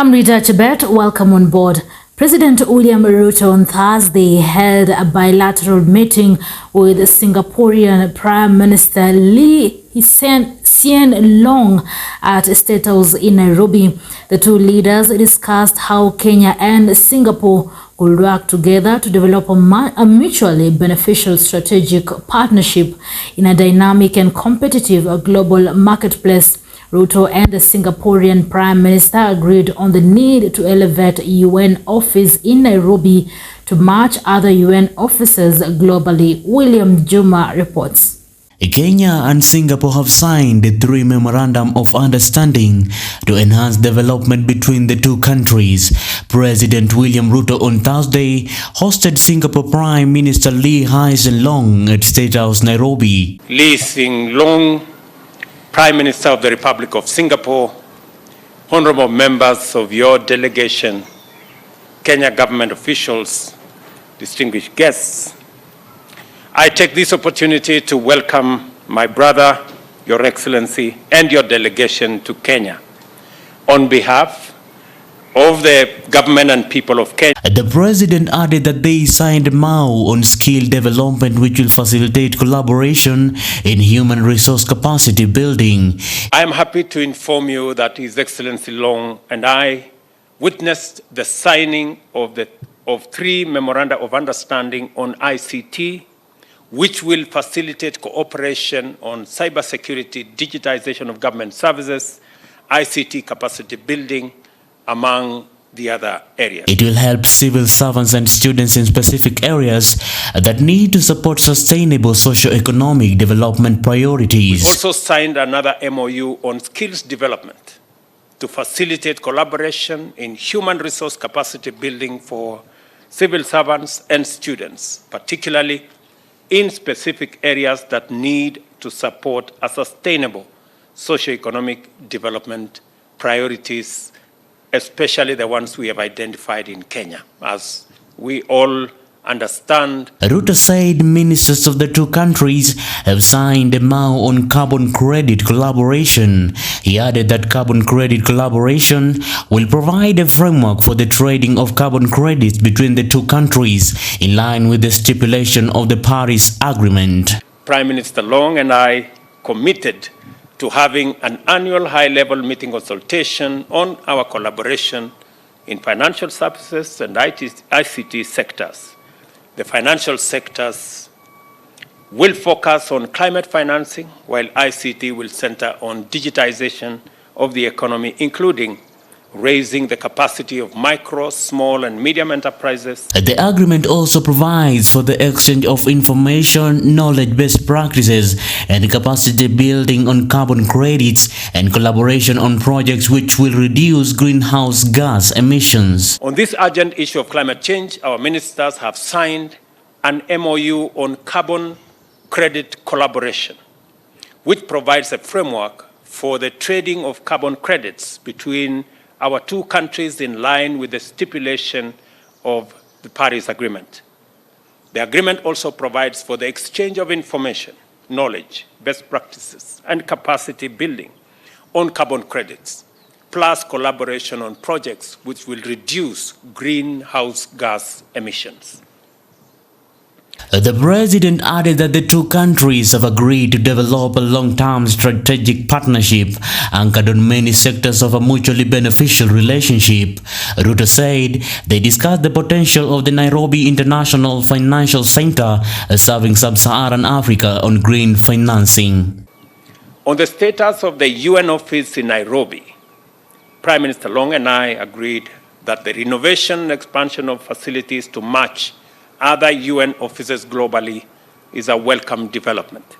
I'm Rita Chebet. Welcome on board. President William Ruto on Thursday held a bilateral meeting with Singaporean Prime Minister Lee Hsien Loong at State House in Nairobi. The two leaders discussed how Kenya and Singapore could work together to develop a mutually beneficial strategic partnership in a dynamic and competitive global marketplace. Ruto and the Singaporean Prime Minister agreed on the need to elevate UN office in Nairobi to match other UN offices globally. William Juma reports. Kenya and Singapore have signed 3 memorandum of understanding to enhance development between the two countries. President William Ruto on Thursday hosted Singapore Prime Minister Lee Hsien Loong at State House, Nairobi. Lee Hsien Loong, Prime Minister of the Republic of Singapore, honorable members of your delegation, Kenya government officials, distinguished guests, I take this opportunity to welcome my brother, Your Excellency, and your delegation to Kenya. On behalf of the government and people of Kenya. The president added that they signed MOU on skill development, which will facilitate collaboration in human resource capacity building. I am happy to inform you that His Excellency Loong and I witnessed the signing of 3 memoranda of understanding on ICT, which will facilitate cooperation on cybersecurity, digitization of government services, ICT capacity building, among the other areas. It will help civil servants and students in specific areas that need to support sustainable socio-economic development priorities. We also signed another MOU on skills development to facilitate collaboration in human resource capacity building for civil servants and students, particularly in specific areas that need to support a sustainable socio-economic development priorities, especially the ones we have identified in Kenya. As we all understand, Ruto said ministers of the two countries have signed a MOU on carbon credit collaboration. He added that carbon credit collaboration will provide a framework for the trading of carbon credits between the two countries in line with the stipulation of the Paris Agreement. Prime Minister Loong and I committed to having an annual high-level meeting consultation on our collaboration in financial services and ICT sectors. The financial sectors will focus on climate financing, while ICT will center on digitization of the economy, including raising the capacity of micro, small, and medium enterprises. The agreement also provides for the exchange of information, knowledge-based practices, and capacity building on carbon credits and collaboration on projects which will reduce greenhouse gas emissions. On this urgent issue of climate change, our ministers have signed an MOU on carbon credit collaboration, which provides a framework for the trading of carbon credits between our two countries in line with the stipulation of the Paris Agreement. The agreement also provides for the exchange of information, knowledge, best practices, and capacity building on carbon credits, plus collaboration on projects which will reduce greenhouse gas emissions. The president added that the two countries have agreed to develop a long-term strategic partnership anchored on many sectors of a mutually beneficial relationship. Ruto said they discussed the potential of the Nairobi International Financial Center serving sub-Saharan Africa on green financing. On the status of the UN office in Nairobi, Prime Minister Loong and I agreed that the renovation and expansion of facilities to match other UN offices globally is a welcome development.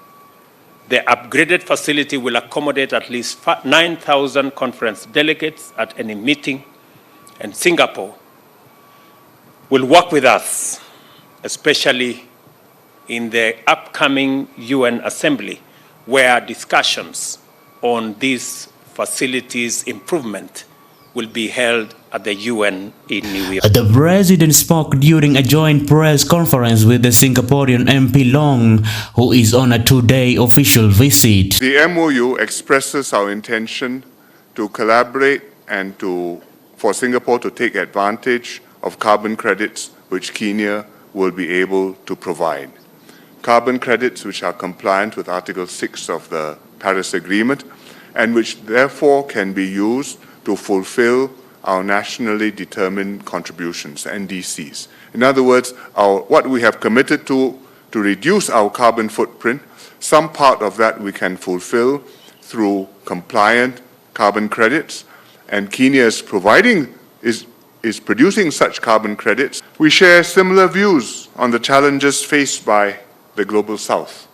The upgraded facility will accommodate at least 9,000 conference delegates at any meeting, and Singapore will work with us, especially in the upcoming UN Assembly, where discussions on these facilities' improvement will be held at the UN in New York. The president spoke during a joint press conference with the Singaporean MP Loong, who is on a 2-day official visit. The MOU expresses our intention to collaborate and to for Singapore to take advantage of carbon credits which Kenya will be able to provide. Carbon credits which are compliant with Article 6 of the Paris Agreement and which therefore can be used to fulfill our nationally determined contributions, NDCs. In other words, what we have committed to reduce our carbon footprint, some part of that we can fulfill through compliant carbon credits, and Kenya is producing such carbon credits. We share similar views on the challenges faced by the Global South.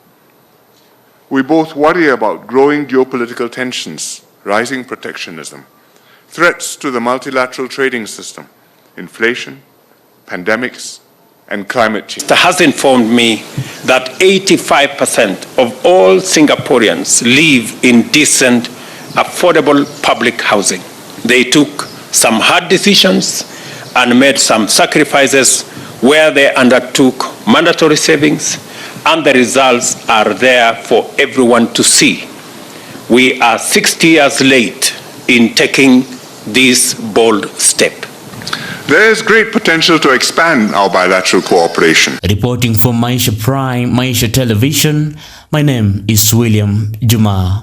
We both worry about growing geopolitical tensions, rising protectionism, threats to the multilateral trading system, inflation, pandemics, and climate change. It has informed me that 85% of all Singaporeans live in decent, affordable public housing. They took some hard decisions and made some sacrifices where they undertook mandatory savings, and the results are there for everyone to see. We are 60 years late in taking this bold step. There is great potential to expand our bilateral cooperation. Reporting for Maisha Prime, Maisha Television, my name is William Juma.